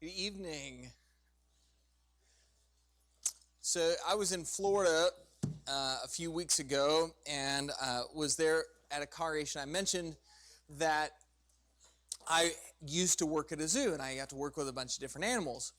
Good evening. So I was in Florida a few weeks ago and was there at a congregation. I mentioned that I used to work at a zoo and I got to work with a bunch of different animals.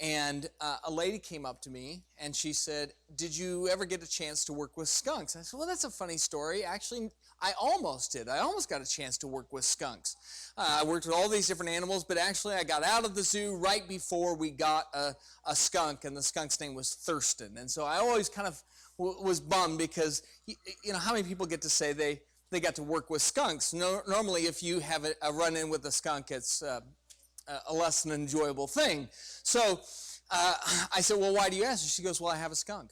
And a lady came up to me and she said, "Did you ever get a chance to work with skunks?" I said, "Well, that's a funny story. Actually, I almost did. I almost got a chance to work with skunks. I worked with all these different animals, but actually I got out of the zoo right before we got a skunk, and the skunk's name was Thurston. And so I always kind of was bummed because, you know, how many people get to say they got to work with skunks? Normally, if you have a run-in with a skunk, it's a less than enjoyable thing. So I said, "Well, why do you ask?" She goes, "Well, I have a skunk."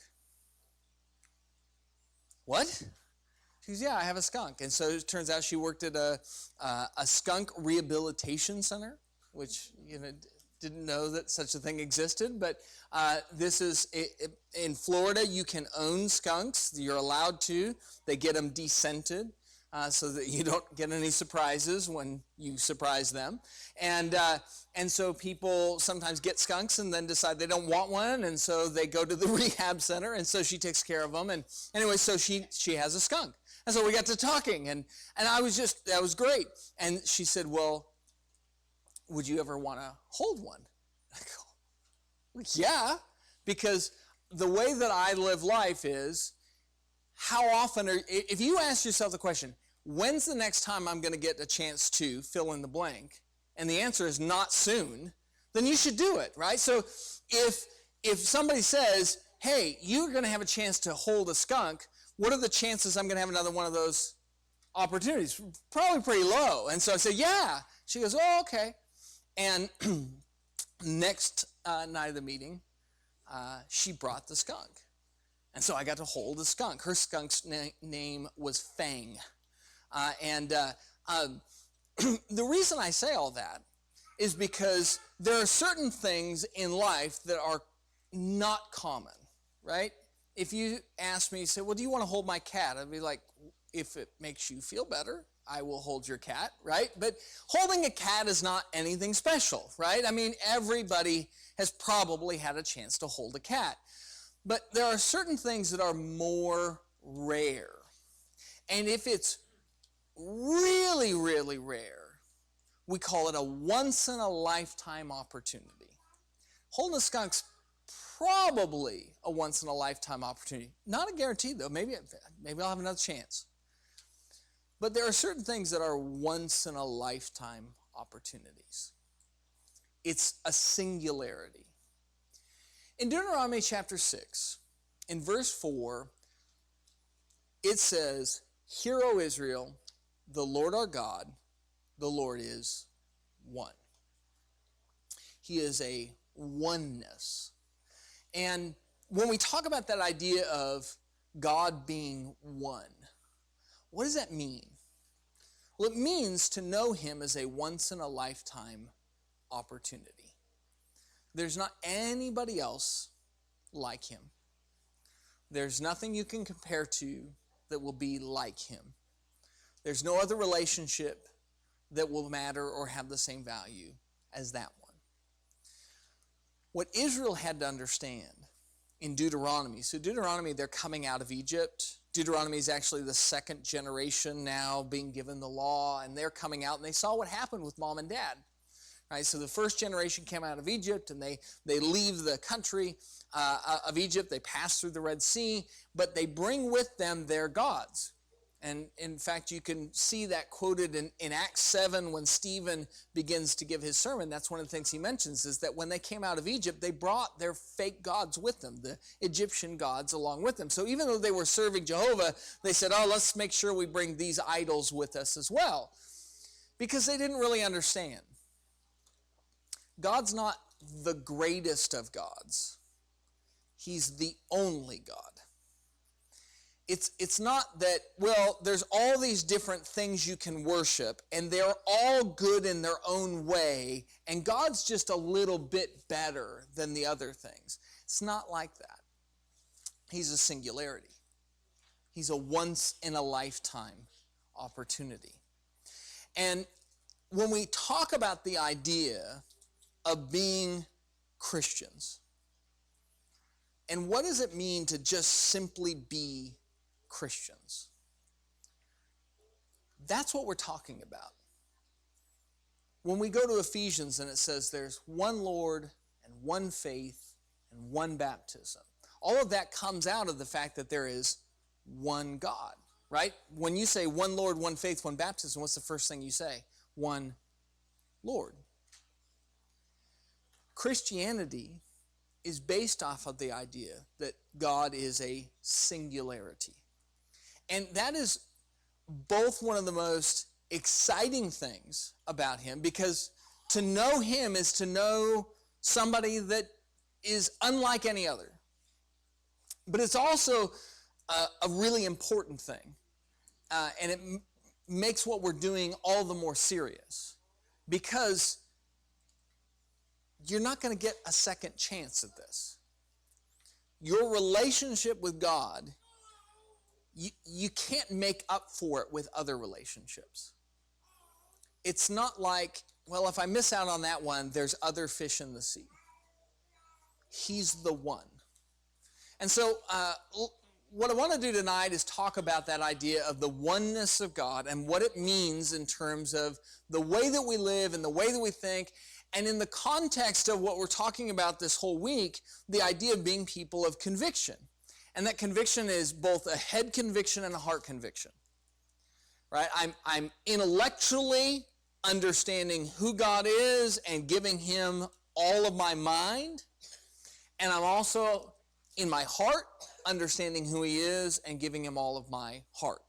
What? She goes, "Yeah, I have a skunk." And so it turns out she worked at a skunk rehabilitation center, which, you know, didn't know that such a thing existed. But this is in Florida. You can own skunks. You're allowed to. They get them descented, so that you don't get any surprises when you surprise them. And so people sometimes get skunks and then decide they don't want one, and so they go to the rehab center, and so she takes care of them. And anyway, so she has a skunk. And so we got to talking, and that was great. And she said, "Well, would you ever want to hold one?" I go, "Yeah," because the way that I live life is, how often if you ask yourself the question, when's the next time I'm going to get a chance to fill in the blank? And the answer is not soon, then you should do it, right? So if somebody says, "Hey, you're going to have a chance to hold a skunk," what are the chances I'm going to have another one of those opportunities? Probably pretty low. And so I said, "Yeah." She goes, "Oh, okay." And next night of the meeting, she brought the skunk. And so I got to hold the skunk. Her skunk's name was Fang. The reason I say all that is because there are certain things in life that are not common, right? If you ask me, say, "Well, do you want to hold my cat?" I'd be like, "If it makes you feel better, I will hold your cat," right? But holding a cat is not anything special, right? I mean, everybody has probably had a chance to hold a cat. But there are certain things that are more rare. And if it's really, really rare, we call it a once-in-a-lifetime opportunity. Holding a skunk's probably a once-in-a-lifetime opportunity. Not a guarantee, though. Maybe I'll have another chance. But there are certain things that are once-in-a-lifetime opportunities. It's a singularity. In Deuteronomy chapter 6, in verse 4, it says, "Hear, O Israel, the Lord our God, the Lord is one." He is a oneness. And when we talk about that idea of God being one, what does that mean? Well, it means to know him as a once-in-a-lifetime opportunity. There's not anybody else like him. There's nothing you can compare to that will be like him. There's no other relationship that will matter or have the same value as that one. What Israel had to understand in Deuteronomy, so Deuteronomy, they're coming out of Egypt. Deuteronomy is actually the second generation now being given the law, and they're coming out, and they saw what happened with mom and dad. Right? So the first generation came out of Egypt, and they leave the country of Egypt. They pass through the Red Sea, but they bring with them their gods. And in fact, you can see that quoted in Acts 7 when Stephen begins to give his sermon. That's one of the things he mentions, is that when they came out of Egypt, they brought their fake gods with them, the Egyptian gods along with them. So even though they were serving Jehovah, they said, "Oh, let's make sure we bring these idols with us as well," because they didn't really understand. God's not the greatest of gods. He's the only God. It's not that, well, there's all these different things you can worship, and they're all good in their own way, and God's just a little bit better than the other things. It's not like that. He's a singularity. He's a once-in-a-lifetime opportunity. And when we talk about the idea of being Christians. And what does it mean to just simply be Christians? That's what we're talking about. When we go to Ephesians and it says there's one Lord and one faith and one baptism, all of that comes out of the fact that there is one God, right? When you say one Lord, one faith, one baptism, what's the first thing you say? One Lord. Christianity is based off of the idea that God is a singularity. And that is both one of the most exciting things about him, because to know him is to know somebody that is unlike any other. But it's also a really important thing. And it makes what we're doing all the more serious, because you're not going to get a second chance at this. Your relationship with God, you can't make up for it with other relationships. It's not like, well, if I miss out on that one, there's other fish in the sea. He's the one. And so what I want to do tonight is talk about that idea of the oneness of God and what it means in terms of the way that we live and the way that we think. And in the context of what we're talking about this whole week, the idea of being people of conviction. And that conviction is both a head conviction and a heart conviction. Right? I'm intellectually understanding who God is and giving him all of my mind. And I'm also, in my heart, understanding who he is and giving him all of my heart.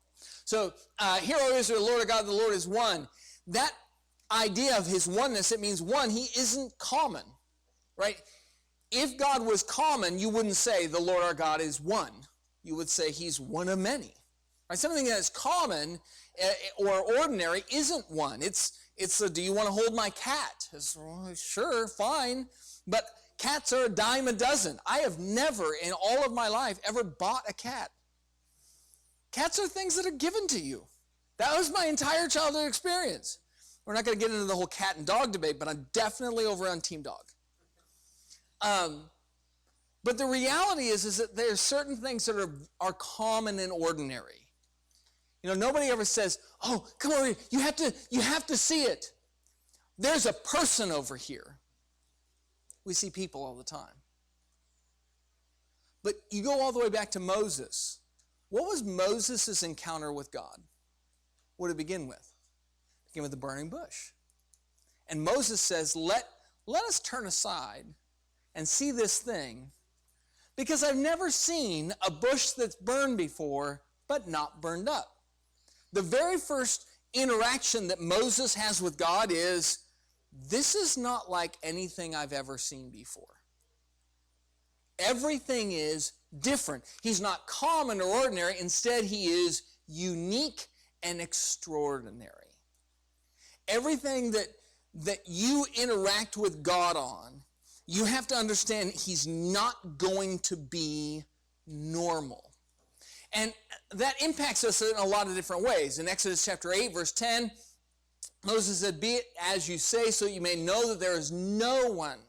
So, hear, O Israel, the Lord our God, the Lord is one. That idea of his oneness, it means one, he isn't common, right? If God was common, you wouldn't say the Lord our God is one. You would say he's one of many. Right? Something that is common or ordinary isn't one. It's do you want to hold my cat? It's, well, sure, fine. But cats are a dime a dozen. I have never in all of my life ever bought a cat. Cats are things that are given to you. That was my entire childhood experience. We're not going to get into the whole cat and dog debate, but I'm definitely over on Team Dog. But the reality is that there's certain things that are common and ordinary. You know, nobody ever says, "Oh, come over here. You have to see it. There's a person over here." We see people all the time. But you go all the way back to Moses. What was Moses' encounter with God? What did it begin with? It began with the burning bush. And Moses says, let us turn aside and see this thing, because I've never seen a bush that's burned before but not burned up. The very first interaction that Moses has with God is, this is not like anything I've ever seen before. Everything is different. He's not common or ordinary. Instead, he is unique and extraordinary. Everything that you interact with God on, you have to understand he's not going to be normal. And that impacts us in a lot of different ways. In Exodus chapter 8, verse 10, Moses said, "Be it as you say, so you may know that there is no one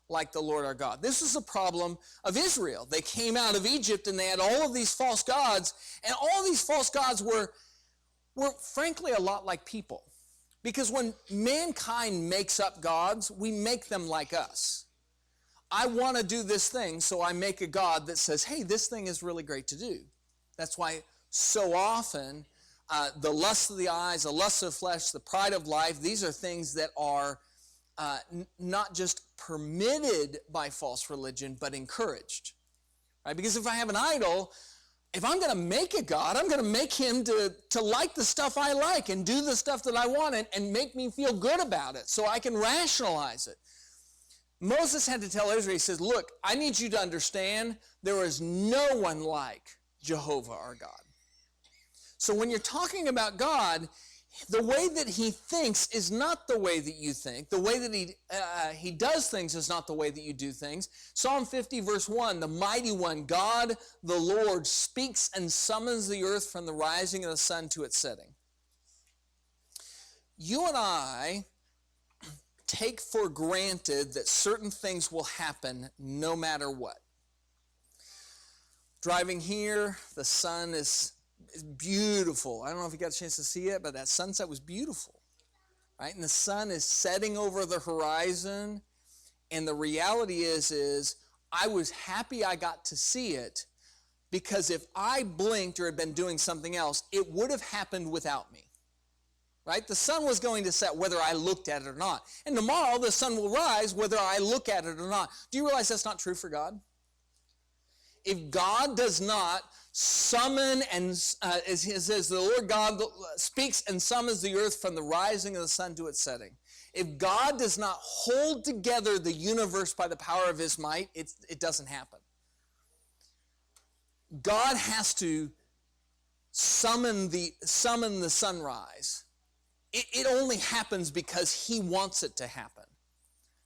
like the Lord our God." This is a problem of Israel. They came out of Egypt and they had all of these false gods, and all these false gods were frankly a lot like people. Because when mankind makes up gods, we make them like us. I want to do this thing, so I make a god that says, hey, this thing is really great to do. That's why so often the lust of the eyes, the lust of the flesh, the pride of life, these are things that are not just permitted by false religion, but encouraged. Right? Because if I have an idol, if I'm going to make a god, I'm going to make him to like the stuff I like and do the stuff that I want and make me feel good about it so I can rationalize it. Moses had to tell Israel, he says, look, I need you to understand there is no one like Jehovah our God. So when you're talking about God, the way that he thinks is not the way that you think. The way that he does things is not the way that you do things. Psalm 50 verse 1, the mighty one, God the Lord, speaks and summons the earth from the rising of the sun to its setting. You and I take for granted that certain things will happen no matter what. Driving here, the sun is beautiful. I don't know if you got a chance to see it, but that sunset was beautiful, right? And the sun is setting over the horizon, and the reality is I was happy I got to see it, because if I blinked or had been doing something else, it would have happened without me. Right? The sun was going to set whether I looked at it or not. And tomorrow the sun will rise whether I look at it or not. Do you realize that's not true for God? If God does not summon and, as it says, the Lord God speaks and summons the earth from the rising of the sun to its setting. If God does not hold together the universe by the power of his might, it doesn't happen. God has to summon the sunrise. It only happens because he wants it to happen.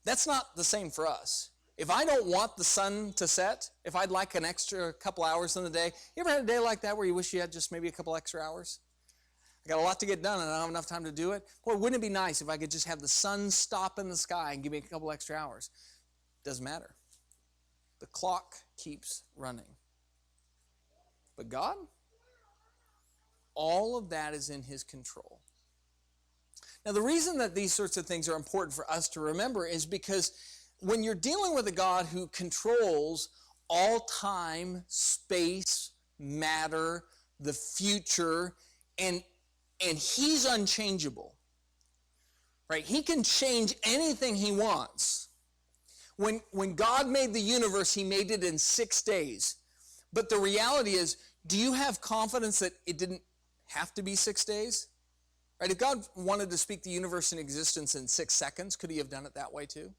That's not the same for us. If I don't want the sun to set, if I'd like an extra couple hours in the day, you ever had a day like that where you wish you had just maybe a couple extra hours? I got a lot to get done and I don't have enough time to do it. Boy, wouldn't it be nice if I could just have the sun stop in the sky and give me a couple extra hours? Doesn't matter. The clock keeps running. But God, all of that is in his control. Now, the reason that these sorts of things are important for us to remember is because when you're dealing with a God who controls all time, space, matter, the future, and he's unchangeable, right? He can change anything he wants. When God made the universe, he made it in 6 days. But the reality is, do you have confidence that it didn't have to be 6 days? Right? If God wanted to speak the universe in existence in 6 seconds, could he have done it that way too?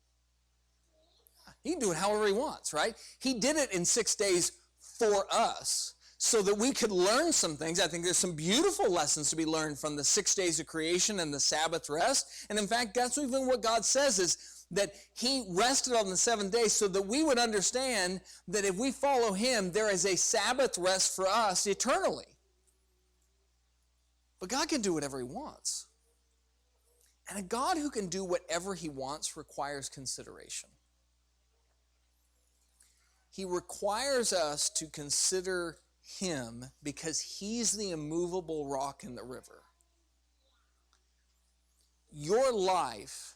He can do it however he wants, right? He did it in 6 days for us so that we could learn some things. I think there's some beautiful lessons to be learned from the 6 days of creation and the Sabbath rest. And in fact, that's even what God says, is that he rested on the 7th day so that we would understand that if we follow him, there is a Sabbath rest for us eternally. But God can do whatever he wants. And a God who can do whatever he wants requires consideration. He requires us to consider him because he's the immovable rock in the river. Your life,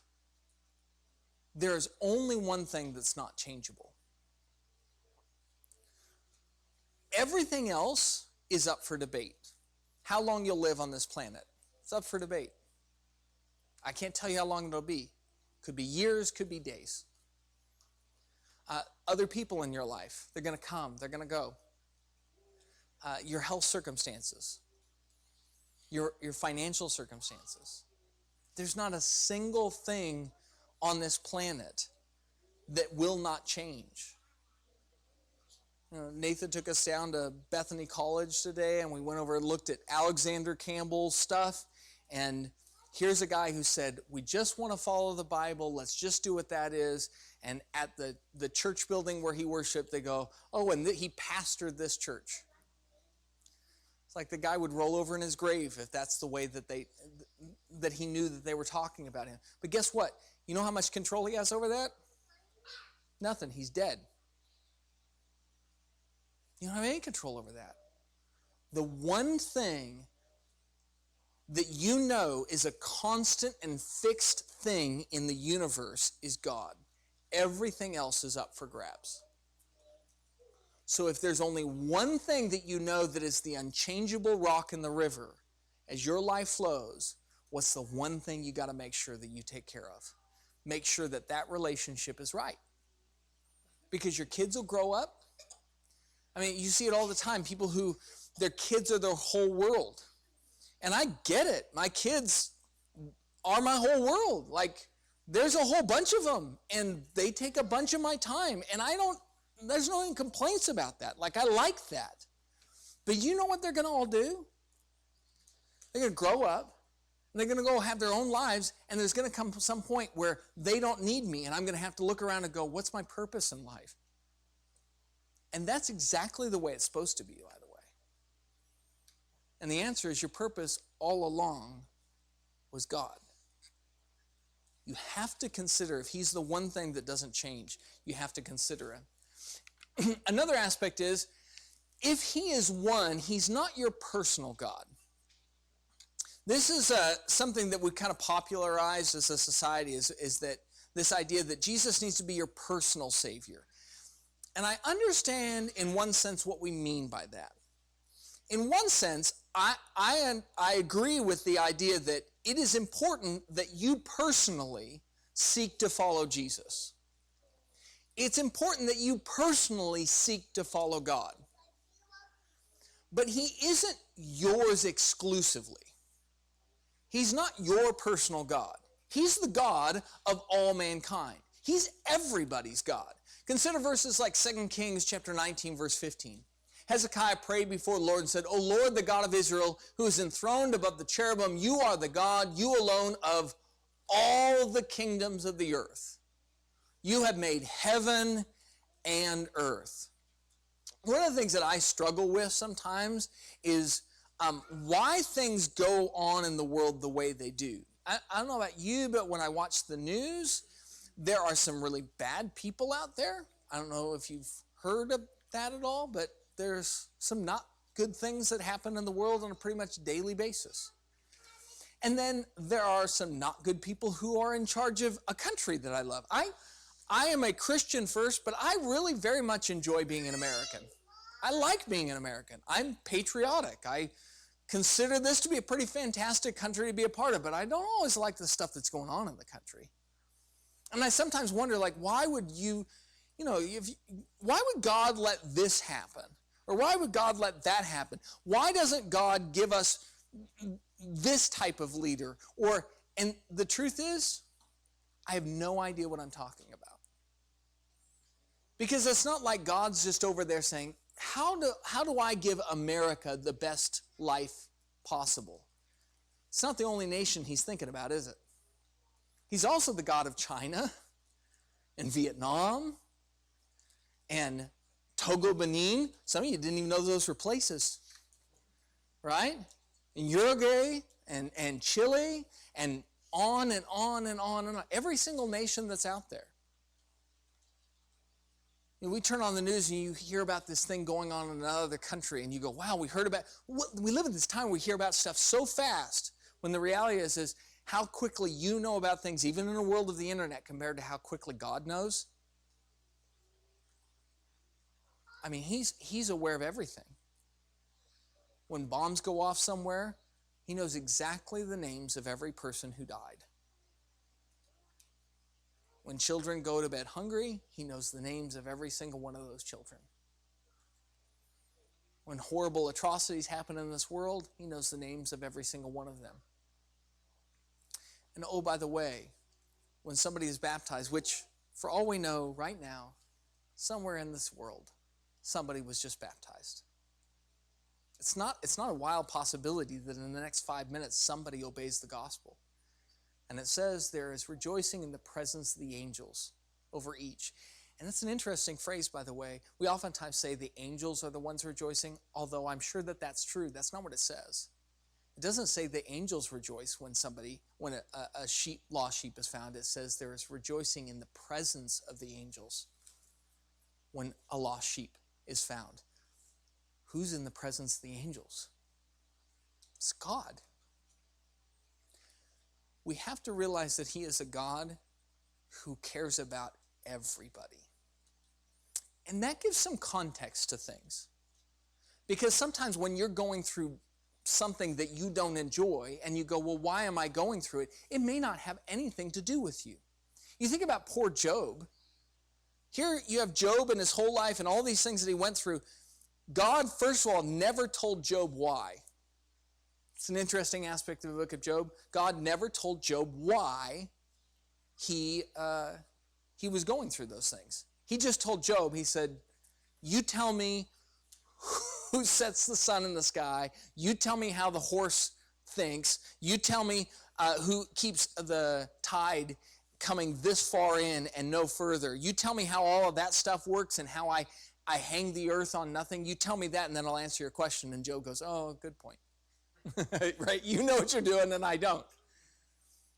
there is only one thing that's not changeable. Everything else is up for debate. How long you'll live on this planet, it's up for debate. I can't tell you how long it'll be. Could be years, could be days. Other people in your life, they're going to come, they're going to go. Your health circumstances, your financial circumstances. There's not a single thing on this planet that will not change. You know, Nathan took us down to Bethany College today, and we went over and looked at Alexander Campbell's stuff. And here's a guy who said, we just want to follow the Bible. Let's just do what that is. And at the church building where he worshiped, they go, oh, and he pastored this church. It's like the guy would roll over in his grave if that's the way that he knew that they were talking about him. But guess what? You know how much control he has over that? Nothing. He's dead. You don't have any control over that. The one thing that you know is a constant and fixed thing in the universe is God. Everything else is up for grabs. So if there's only one thing that you know that is the unchangeable rock in the river, as your life flows, what's the one thing you got to make sure that you take care of? Make sure that that relationship is right. Because your kids will grow up. I mean, you see it all the time. People who, their kids are their whole world. And I get it. My kids are my whole world. Like, there's a whole bunch of them. And they take a bunch of my time. And there's no complaints about that. Like, I like that. But you know what they're going to all do? They're going to grow up. And they're going to go have their own lives. And there's going to come some point where they don't need me. And I'm going to have to look around and go, what's my purpose in life? And that's exactly the way it's supposed to be, by the way. And the answer is your purpose all along was God. You have to consider, if he's the one thing that doesn't change, you have to consider him. Another aspect is, if he is one, he's not your personal God. This is something that we kind of popularized as a society, is that this idea that Jesus needs to be your personal Savior. And I understand in one sense what we mean by that. In one sense, I agree with the idea that it is important that you personally seek to follow Jesus. It's important that you personally seek to follow God. But he isn't yours exclusively. He's not your personal God. He's the God of all mankind. He's everybody's God. Consider verses like 2 Kings chapter 19, verse 15. Hezekiah prayed before the Lord and said, O Lord, the God of Israel, who is enthroned above the cherubim, you are the God, you alone, of all the kingdoms of the earth. You have made heaven and earth. One of the things that I struggle with sometimes is why things go on in the world the way they do. I don't know about you, but when I watch the news, there are some really bad people out there. I don't know if you've heard of that at all, but there's some not good things that happen in the world on a pretty much daily basis. And then there are some not good people who are in charge of a country that I love. I am a Christian first, but I really very much enjoy being an American. I like being an American. I'm patriotic. I consider this to be a pretty fantastic country to be a part of, but I don't always like the stuff that's going on in the country. And I sometimes wonder, like, why would why would God let this happen? Or why would God let that happen? Why doesn't God give us this type of leader? And the truth is, I have no idea what I'm talking about. Because it's not like God's just over there saying, how do I give America the best life possible? It's not the only nation he's thinking about, is it? He's also the God of China and Vietnam and Togo, Benin. Some of you didn't even know those were places, right? And Uruguay and Chile and on and on and on and on. Every single nation that's out there. We turn on the news and you hear about this thing going on in another country and you go, wow, we live in this time where we hear about stuff so fast, when the reality is how quickly you know about things, even in the world of the internet, compared to how quickly God knows. I mean, he's aware of everything. When bombs go off somewhere, he knows exactly the names of every person who died. When children go to bed hungry, he knows the names of every single one of those children. When horrible atrocities happen in this world, he knows the names of every single one of them. And oh, by the way, when somebody is baptized, which for all we know right now, somewhere in this world, somebody was just baptized. It's not a wild possibility that in the next 5 minutes somebody obeys the gospel. And it says there is rejoicing in the presence of the angels over each. And that's an interesting phrase, by the way. We oftentimes say the angels are the ones rejoicing, although I'm sure that that's true. That's not what it says. It doesn't say the angels rejoice when a lost sheep is found. It says there is rejoicing in the presence of the angels when a lost sheep is found. Who's in the presence of the angels? It's God. We have to realize that he is a God who cares about everybody. And that gives some context to things. Because sometimes when you're going through something that you don't enjoy and you go, well, why am I going through it? It may not have anything to do with you. You think about poor Job. Here you have Job and his whole life and all these things that he went through. God, first of all, never told Job why. It's an interesting aspect of the book of Job. God never told Job why he was going through those things. He just told Job, he said, you tell me who sets the sun in the sky. You tell me how the horse thinks. You tell me who keeps the tide coming this far in and no further. You tell me how all of that stuff works and how I hang the earth on nothing. You tell me that and then I'll answer your question. And Job goes, oh, good point. Right? You know what you're doing and I don't.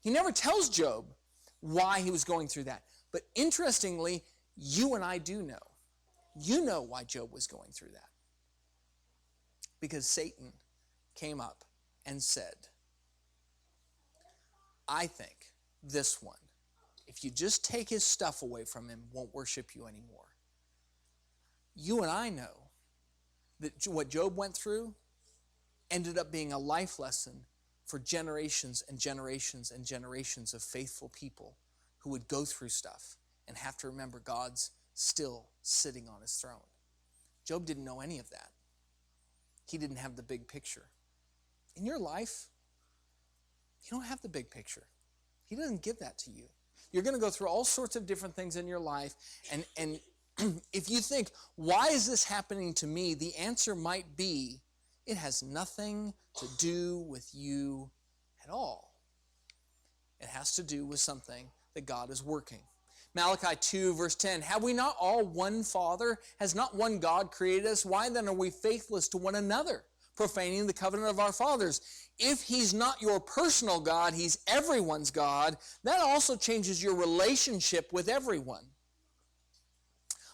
He never tells Job why he was going through that. But interestingly, you and I do know. You know why Job was going through that. Because Satan came up and said, I think this one, if you just take his stuff away from him, won't worship you anymore. You and I know that what Job went through ended up being a life lesson for generations and generations and generations of faithful people who would go through stuff and have to remember God's still sitting on his throne. Job didn't know any of that. He didn't have the big picture. In your life, you don't have the big picture. He doesn't give that to you. You're going to go through all sorts of different things in your life, and if you think, why is this happening to me? The answer might be, it has nothing to do with you at all. It has to do with something that God is working. Malachi 2, verse 10, have we not all one Father? Has not one God created us? Why then are we faithless to one another, profaning the covenant of our fathers? If he's not your personal God, he's everyone's God. That also changes your relationship with everyone.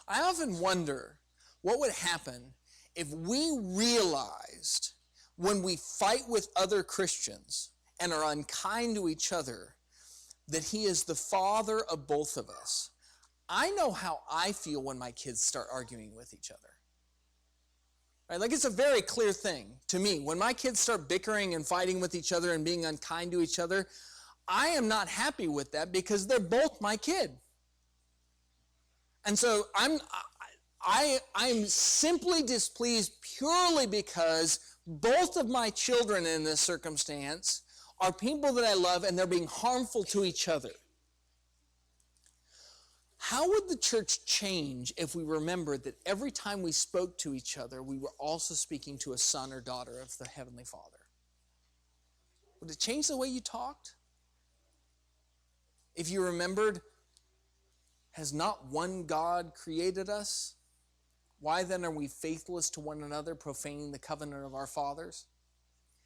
I often wonder what would happen if we realized when we fight with other Christians and are unkind to each other that he is the father of both of us. I know how I feel when my kids start arguing with each other. Right? Like, it's a very clear thing to me. When my kids start bickering and fighting with each other and being unkind to each other, I am not happy with that because they're both my kid. And so I'm simply displeased purely because both of my children in this circumstance are people that I love and they're being harmful to each other. How would the church change if we remembered that every time we spoke to each other, we were also speaking to a son or daughter of the Heavenly Father? Would it change the way you talked? If you remembered, has not one God created us? Why then are we faithless to one another, profaning the covenant of our fathers?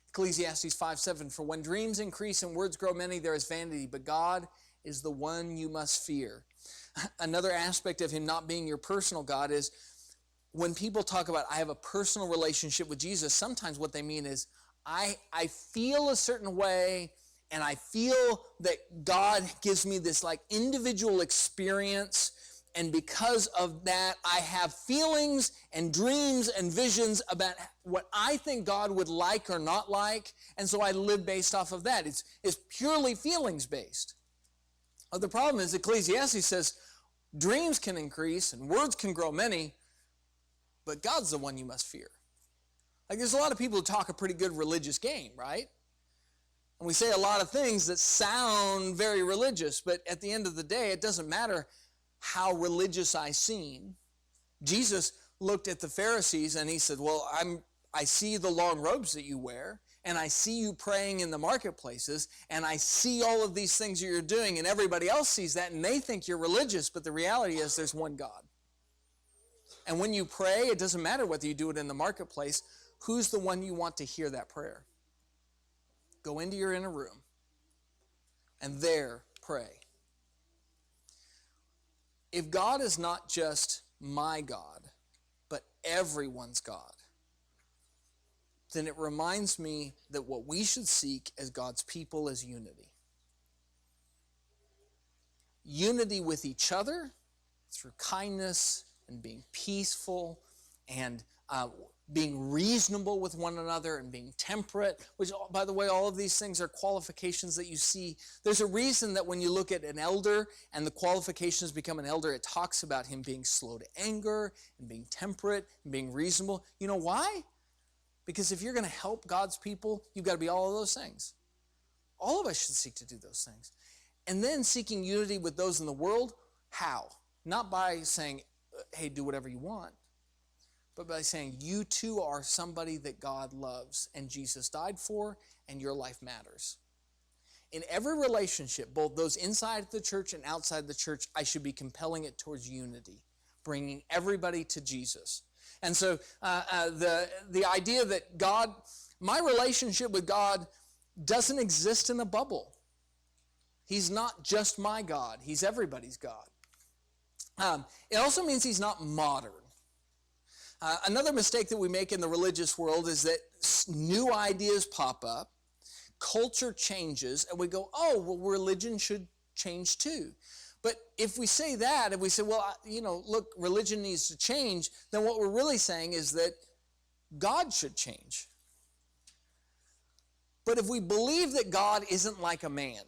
Ecclesiastes 5:7, for when dreams increase and words grow many, there is vanity, but God is the one you must fear. Another aspect of him not being your personal God is when people talk about, I have a personal relationship with Jesus, sometimes what they mean is, I feel a certain way, and I feel that God gives me this like individual experience, and because of that, I have feelings and dreams and visions about what I think God would like or not like, and so I live based off of that. It's purely feelings-based. The problem is Ecclesiastes says dreams can increase and words can grow many, but God's the one you must fear. Like, there's a lot of people who talk a pretty good religious game, right? And we say a lot of things that sound very religious, but at the end of the day, it doesn't matter how religious I seem. Jesus looked at the Pharisees and he said, well, I see the long robes that you wear, and I see you praying in the marketplaces, and I see all of these things that you're doing, and everybody else sees that, and they think you're religious, but the reality is there's one God. And when you pray, it doesn't matter whether you do it in the marketplace. Who's the one you want to hear that prayer? Go into your inner room, and there pray. If God is not just my God, but everyone's God, then it reminds me that what we should seek as God's people is unity. Unity with each other through kindness and being peaceful and being reasonable with one another and being temperate, which, by the way, all of these things are qualifications that you see. There's a reason that when you look at an elder and the qualifications become an elder, it talks about him being slow to anger and being temperate and being reasonable. You know why? Because if you're going to help God's people, you've got to be all of those things. All of us should seek to do those things. And then seeking unity with those in the world, how? Not by saying, hey, do whatever you want, but by saying you too are somebody that God loves and Jesus died for, and your life matters. In every relationship, both those inside the church and outside the church, I should be compelling it towards unity, bringing everybody to Jesus. And so the idea that my relationship with God doesn't exist in a bubble. He's not just my God. He's everybody's God. It also means he's not modern. Another mistake that we make in the religious world is that new ideas pop up, culture changes, and we go, oh, well, religion should change too. But if we say that, and we say, well, look, religion needs to change, then what we're really saying is that God should change. But if we believe that God isn't like a man,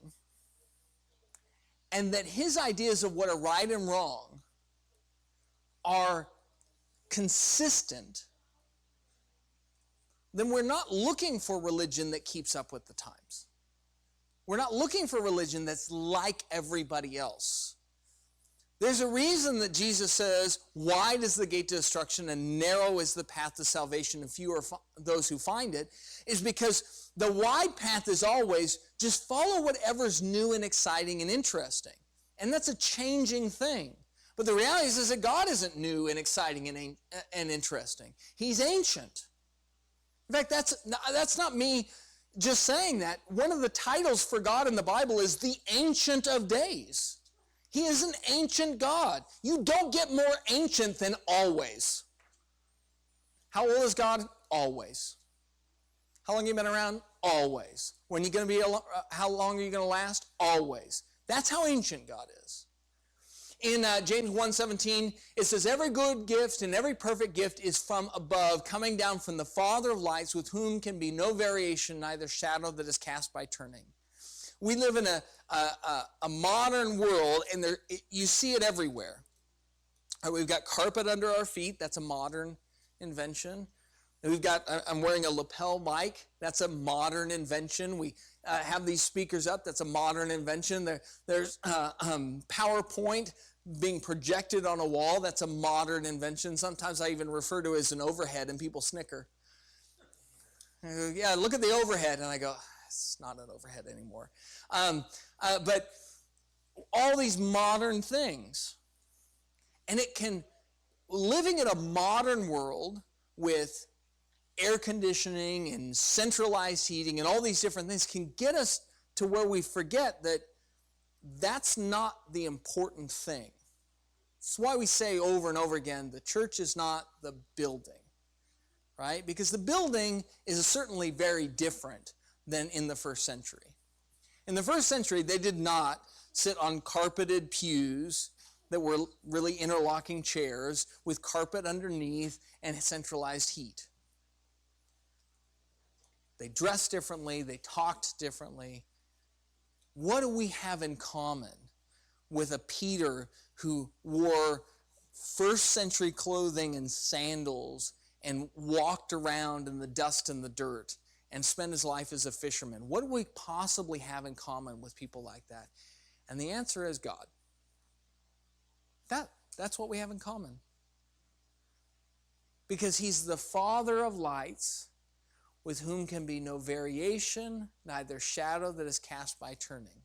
and that his ideas of what are right and wrong are consistent, then we're not looking for religion that keeps up with the times. We're not looking for religion that's like everybody else. There's a reason that Jesus says, wide is the gate to destruction and narrow is the path to salvation and few are those who find it, is because the wide path is always just follow whatever's new and exciting and interesting. And that's a changing thing. But the reality is that God isn't new and exciting and interesting. He's ancient. In fact, that's not me just saying that. One of the titles for God in the Bible is the Ancient of Days. He is an ancient God. You don't get more ancient than always. How old is God? Always. How long have you been around? Always. How long are you going to last? Always. That's how ancient God is. In James 1:17, it says, every good gift and every perfect gift is from above, coming down from the Father of lights, with whom can be no variation, neither shadow that is cast by turning. We live in a modern world, and you see it everywhere. We've got carpet under our feet. That's a modern invention. I'm wearing a lapel mic. That's a modern invention. We have these speakers up. That's a modern invention. There's PowerPoint being projected on a wall. That's a modern invention. Sometimes I even refer to it as an overhead, and people snicker. I go, yeah, look at the overhead. And I go, it's not an overhead anymore. But all these modern things. And living in a modern world with air conditioning and centralized heating and all these different things can get us to where we forget that that's not the important thing. That's why we say over and over again, the church is not the building, right? Because the building is certainly very different than in the first century. In the first century, they did not sit on carpeted pews that were really interlocking chairs with carpet underneath and centralized heat. They dressed differently. They talked differently. What do we have in common with a Peter who wore first century clothing and sandals and walked around in the dust and the dirt and spent his life as a fisherman? What do we possibly have in common with people like that? And the answer is God. That's what we have in common. Because he's the Father of lights, with whom can be no variation, neither shadow that is cast by turning.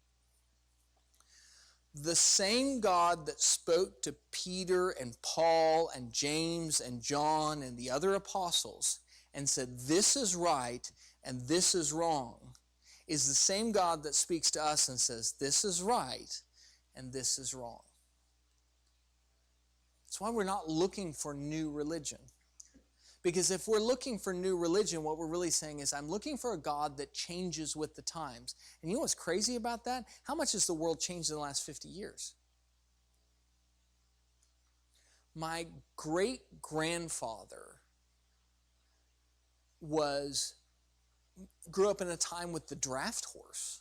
The same God that spoke to Peter and Paul and James and John and the other apostles and said, this is right and this is wrong, is the same God that speaks to us and says, this is right and this is wrong. That's why we're not looking for new religion. Because if we're looking for new religion, what we're really saying is, I'm looking for a God that changes with the times. And you know what's crazy about that? How much has the world changed in the last 50 years? My great-grandfather grew up in a time with the draft horse.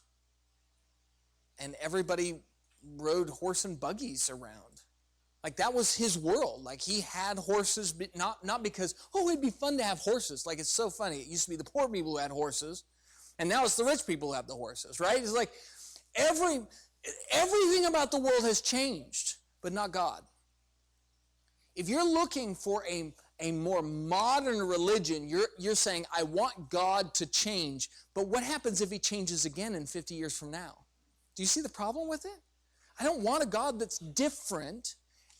And everybody rode horse and buggies around. Like, that was his world. Like, he had horses, but not because, oh, it'd be fun to have horses. Like, it's so funny. It used to be the poor people who had horses, and now it's the rich people who have the horses, right? It's like everything about the world has changed, but not God. If you're looking for a more modern religion, you're saying, I want God to change, but what happens if he changes again in 50 years from now? Do you see the problem with it? I don't want a God that's different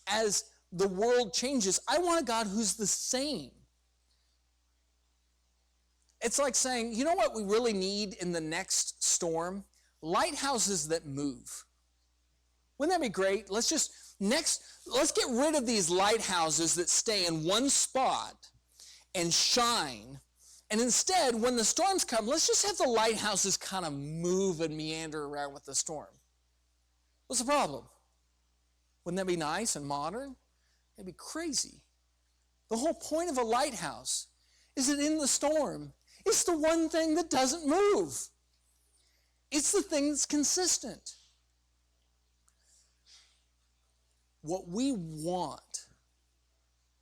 as the world changes. I want a God who's the same. It's like saying, you know what we really need in the next storm? lighthouses that move. Wouldn't that be great? Let's get rid of these lighthouses that stay in one spot and shine. And instead, when the storms come, let's just have the lighthouses kind of move and meander around with the storm. What's the problem? Wouldn't that be nice and modern? It'd be crazy. The whole point of a lighthouse is that in the storm, it's the one thing that doesn't move. It's the thing that's consistent. What we want,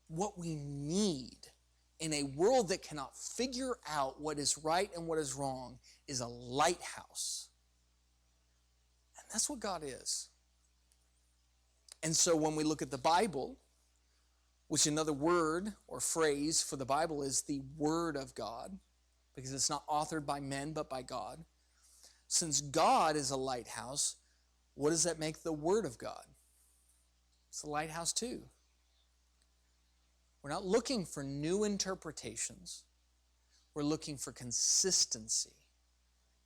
what we need in a world that cannot figure out what is right and what is wrong is a lighthouse. And that's what God is. And so when we look at the Bible, which another word or phrase for the Bible is the Word of God, because it's not authored by men but by God. Since God is a lighthouse, what does that make the Word of God? It's a lighthouse too. We're not looking for new interpretations. We're looking for consistency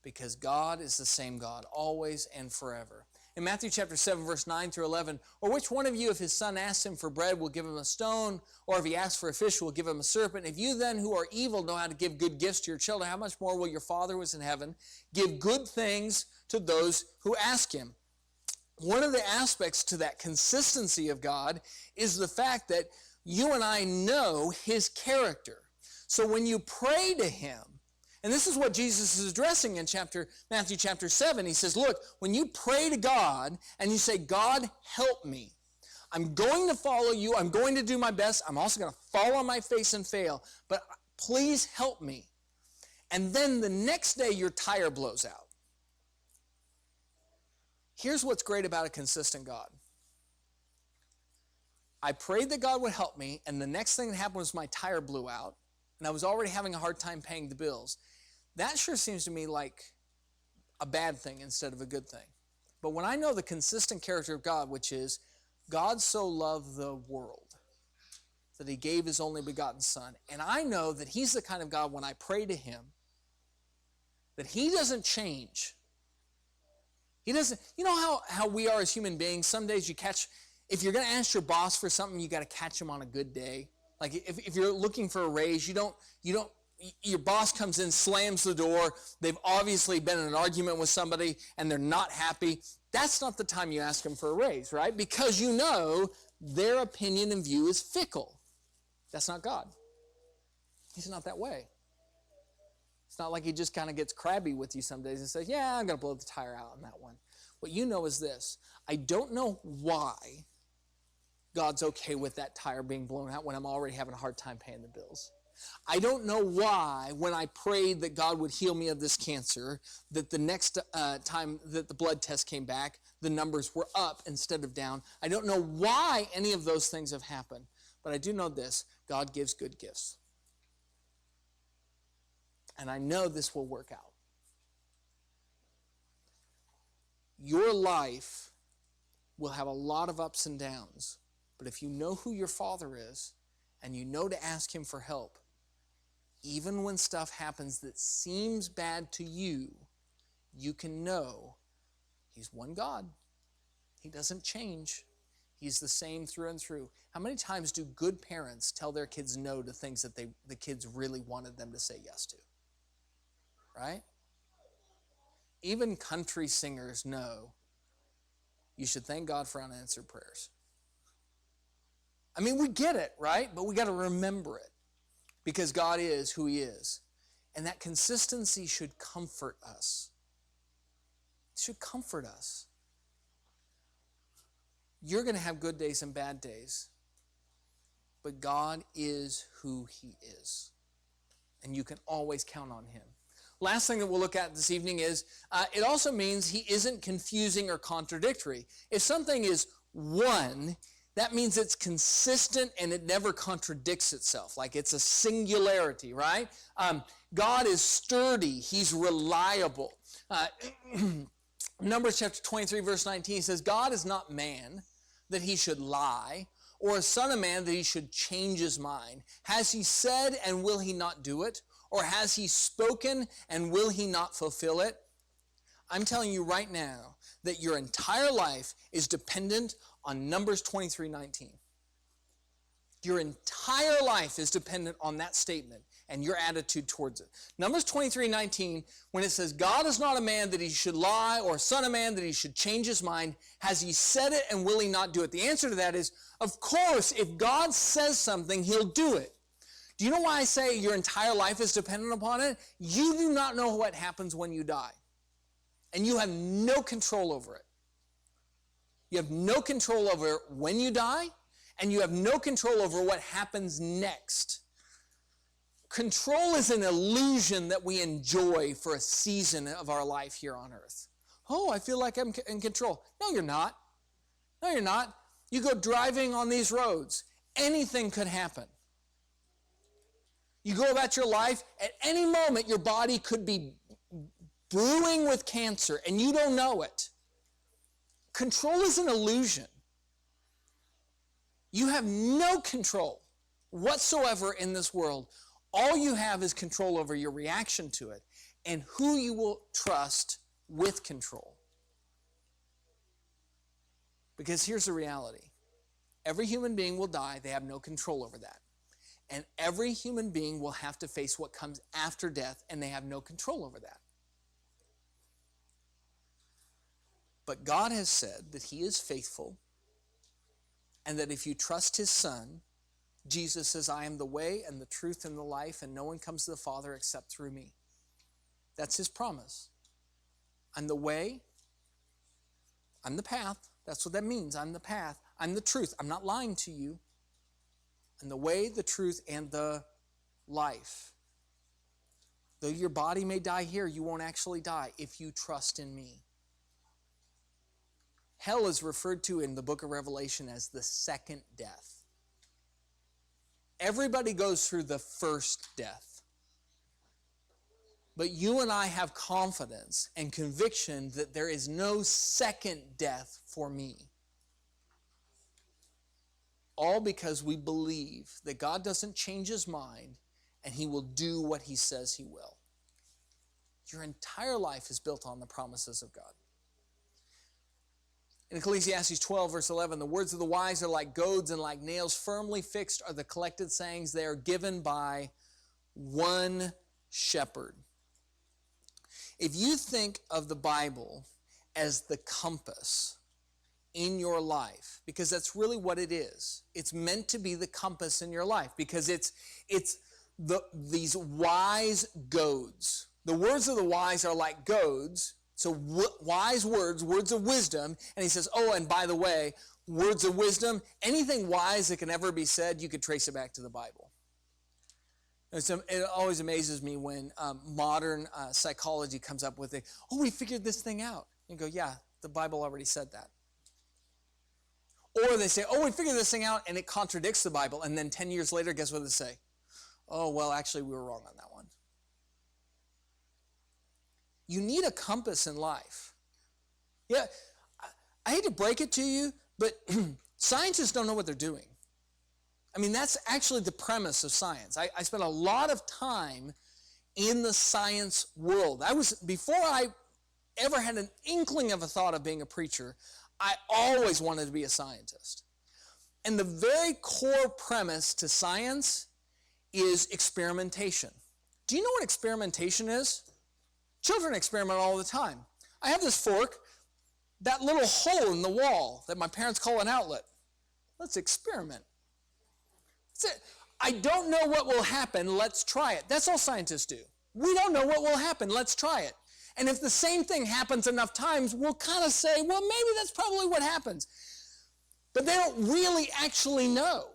because God is the same God always and forever. In Matthew chapter 7, verse 9 through 11, or which one of you, if his son asks him for bread, will give him a stone, or if he asks for a fish, will give him a serpent? If you then, who are evil, know how to give good gifts to your children, how much more will your Father who is in heaven give good things to those who ask him? One of the aspects to that consistency of God is the fact that you and I know his character. So when you pray to him, and this is what Jesus is addressing in Matthew chapter 7. He says, look, when you pray to God and you say, God, help me. I'm going to follow you. I'm going to do my best. I'm also going to fall on my face and fail. But please help me. And then the next day your tire blows out. Here's what's great about a consistent God. I prayed that God would help me, and the next thing that happened was my tire blew out, and I was already having a hard time paying the bills. That sure seems to me like a bad thing instead of a good thing. But when I know the consistent character of God, which is God so loved the world that he gave his only begotten son, and I know that he's the kind of God when I pray to him, that he doesn't change. He doesn't, you know how we are as human beings, some days if you're going to ask your boss for something, you got to catch him on a good day. Like if you're looking for a raise, your boss comes in, slams the door, they've obviously been in an argument with somebody and they're not happy. That's not the time you ask them for a raise, right? Because you know their opinion and view is fickle. That's not God. He's not that way. It's not like he just kind of gets crabby with you some days and says, yeah, I'm going to blow the tire out on that one. What you know is this. I don't know why God's okay with that tire being blown out when I'm already having a hard time paying the bills. I don't know why when I prayed that God would heal me of this cancer, that the next time that the blood test came back, the numbers were up instead of down. I don't know why any of those things have happened, but I do know this. God gives good gifts. And I know this will work out. Your life will have a lot of ups and downs, but if you know who your Father is and you know to ask him for help, even when stuff happens that seems bad to you, you can know he's one God. He doesn't change. He's the same through and through. How many times do good parents tell their kids no to things that the kids really wanted them to say yes to? Right? Even country singers know you should thank God for unanswered prayers. I mean, we get it, right? But we got to remember it because God is who he is. And that consistency should comfort us. It should comfort us. You're going to have good days and bad days, but God is who he is. And you can always count on him. Last thing that we'll look at this evening is it also means he isn't confusing or contradictory. If something is one, that means it's consistent and it never contradicts itself, like it's a singularity, right? God is sturdy. He's reliable. Numbers chapter 23, verse 19 says, God is not man that he should lie, or a son of man that he should change his mind. Has he said, and will he not do it? Or has he spoken, and will he not fulfill it? I'm telling you right now that your entire life is dependent on Numbers 23:19. Your entire life is dependent on that statement and your attitude towards it. Numbers 23:19, when it says, God is not a man that he should lie, or a son of man that he should change his mind, has he said it and will he not do it? The answer to that is, of course, if God says something, he'll do it. Do you know why I say your entire life is dependent upon it? You do not know what happens when you die. And you have no control over it. You have no control over when you die, and you have no control over what happens next. Control is an illusion that we enjoy for a season of our life here on earth. Oh, I feel like I'm in control. No, you're not. No, you're not. You go driving on these roads. Anything could happen. You go about your life, at any moment your body could be brewing with cancer and you don't know it. Control is an illusion. You have no control whatsoever in this world. All you have is control over your reaction to it and who you will trust with control. Because here's the reality. Every human being will die. They have no control over that. And every human being will have to face what comes after death, and they have no control over that. But God has said that he is faithful, and that if you trust his Son, Jesus says, I am the way and the truth and the life, and no one comes to the Father except through me. That's his promise. I'm the way. I'm the path. That's what that means. I'm the path. I'm the truth. I'm not lying to you. I'm the way, the truth, and the life. Though your body may die here, you won't actually die if you trust in me. Hell is referred to in the book of Revelation as the second death. Everybody goes through the first death. But you and I have confidence and conviction that there is no second death for me. All because we believe that God doesn't change his mind and he will do what he says he will. Your entire life is built on the promises of God. In Ecclesiastes 12, verse 11, the words of the wise are like goads and like nails firmly fixed are the collected sayings. They are given by one shepherd. If you think of the Bible as the compass in your life, because that's really what it is. It's meant to be the compass in your life because it's these wise goads. The words of the wise are like goads, so wise words, words of wisdom. And he says, oh, and by the way, words of wisdom, anything wise that can ever be said, you could trace it back to the Bible. It always amazes me when modern psychology comes up with we figured this thing out. You go, yeah, the Bible already said that. Or they say, we figured this thing out, and it contradicts the Bible. And then 10 years later, guess what they say? Oh, well, actually, we were wrong on that one. You need a compass in life. Yeah, I hate to break it to you, but scientists don't know what they're doing. I mean, that's actually the premise of science. I spent a lot of time in the science world. Before I ever had an inkling of a thought of being a preacher, I always wanted to be a scientist. And the very core premise to science is experimentation. Do you know what experimentation is? Children experiment all the time. I have this fork, that little hole in the wall that my parents call an outlet. Let's experiment. That's it. I don't know what will happen, let's try it. That's all scientists do. We don't know what will happen, let's try it. And if the same thing happens enough times, we'll kind of say, well, maybe that's probably what happens. But they don't really actually know.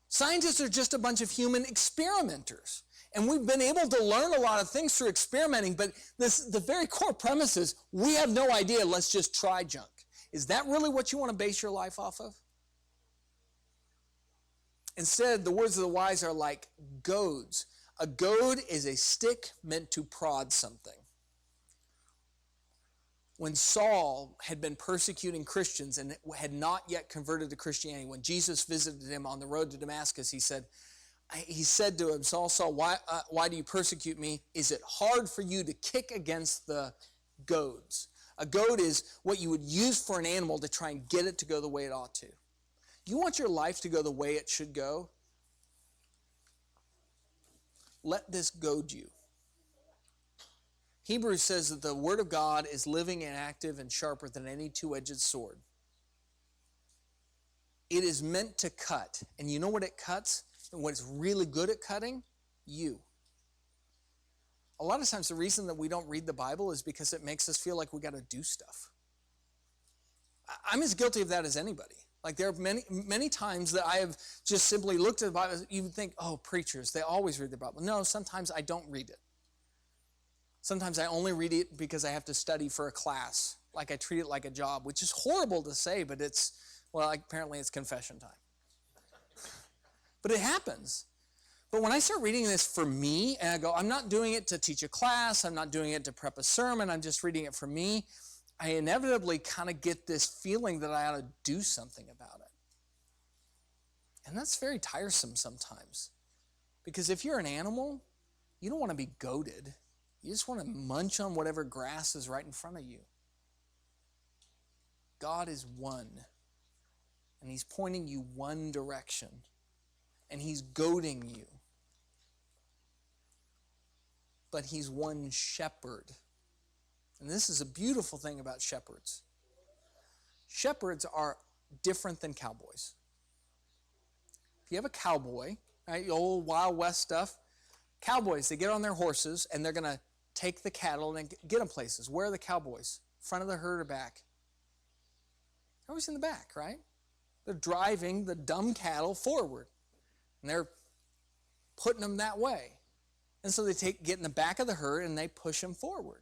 Scientists are just a bunch of human experimenters. And we've been able to learn a lot of things through experimenting, but the very core premise is, we have no idea, let's just try junk. Is that really what you want to base your life off of? Instead, the words of the wise are like goads. A goad is a stick meant to prod something. When Saul had been persecuting Christians and had not yet converted to Christianity, when Jesus visited him on the road to Damascus, he said, he said to him, Saul, Saul, why do you persecute me? Is it hard for you to kick against the goads? A goad is what you would use for an animal to try and get it to go the way it ought to. You want your life to go the way it should go? Let this goad you. Hebrews says that the Word of God is living and active and sharper than any two-edged sword. It is meant to cut. And you know what it cuts? And what it's really good at cutting? You. A lot of times the reason that we don't read the Bible is because it makes us feel like we got to do stuff. I'm as guilty of that as anybody. Like there are many times that I have just simply looked at the Bible. You would think, oh, preachers, they always read the Bible. No, sometimes I don't read it. Sometimes I only read it because I have to study for a class. Like I treat it like a job, which is horrible to say, but apparently it's confession time. But it happens. But when I start reading this for me, and I go, I'm not doing it to teach a class, I'm not doing it to prep a sermon, I'm just reading it for me, I inevitably kind of get this feeling that I ought to do something about it. And that's very tiresome sometimes. Because if you're an animal, you don't want to be goaded. You just want to munch on whatever grass is right in front of you. God is one. And he's pointing you one direction. And he's goading you. But he's one shepherd. And this is a beautiful thing about shepherds. Shepherds are different than cowboys. If you have a cowboy, right, the old Wild West stuff, cowboys, they get on their horses and they're going to take the cattle and get them places. Where are the cowboys? Front of the herd or back? They're always in the back, right? They're driving the dumb cattle forward. And they're putting them that way. And so they get in the back of the herd and they push them forward.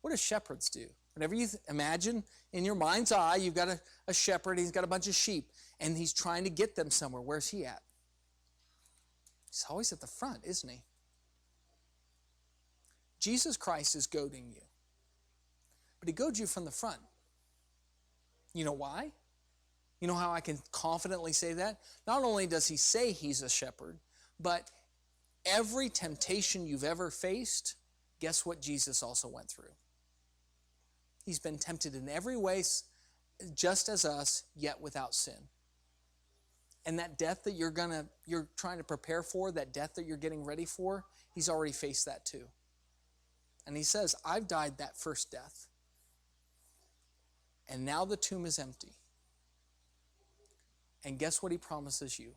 What do shepherds do? Whenever you imagine in your mind's eye, you've got a shepherd, he's got a bunch of sheep, and he's trying to get them somewhere. Where's he at? He's always at the front, isn't he? Jesus Christ is goading you. But he goads you from the front. You know why? You know how I can confidently say that? Not only does he say he's a shepherd, but every temptation you've ever faced, guess what Jesus also went through? He's been tempted in every way, just as us, yet without sin. And that death that you're trying to prepare for, that death that you're getting ready for, he's already faced that too. And he says, I've died that first death. And now the tomb is empty. And guess what he promises you?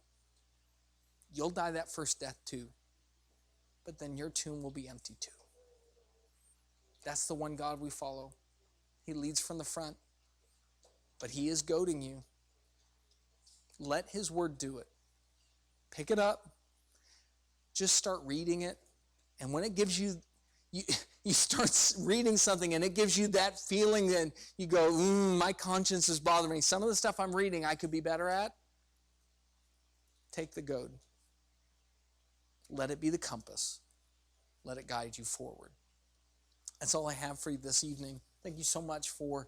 You'll die that first death too. But then your tomb will be empty too. That's the one God we follow. He leads from the front. But he is goading you. Let his word do it. Pick it up. Just start reading it. And when it gives you start reading something and it gives you that feeling, and you go, my conscience is bothering me. Some of the stuff I'm reading I could be better at. Take the goad. Let it be the compass. Let it guide you forward. That's all I have for you this evening. Thank you so much for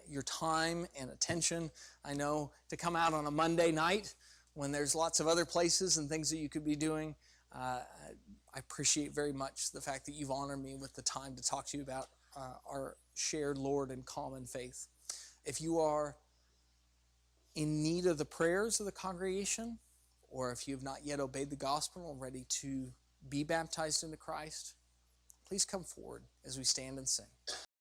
your time and attention. I know to come out on a Monday night when there's lots of other places and things that you could be doing, I appreciate very much the fact that you've honored me with the time to talk to you about our shared Lord and common faith. If you are in need of the prayers of the congregation, or if you have not yet obeyed the gospel and ready to be baptized into Christ, please come forward as we stand and sing.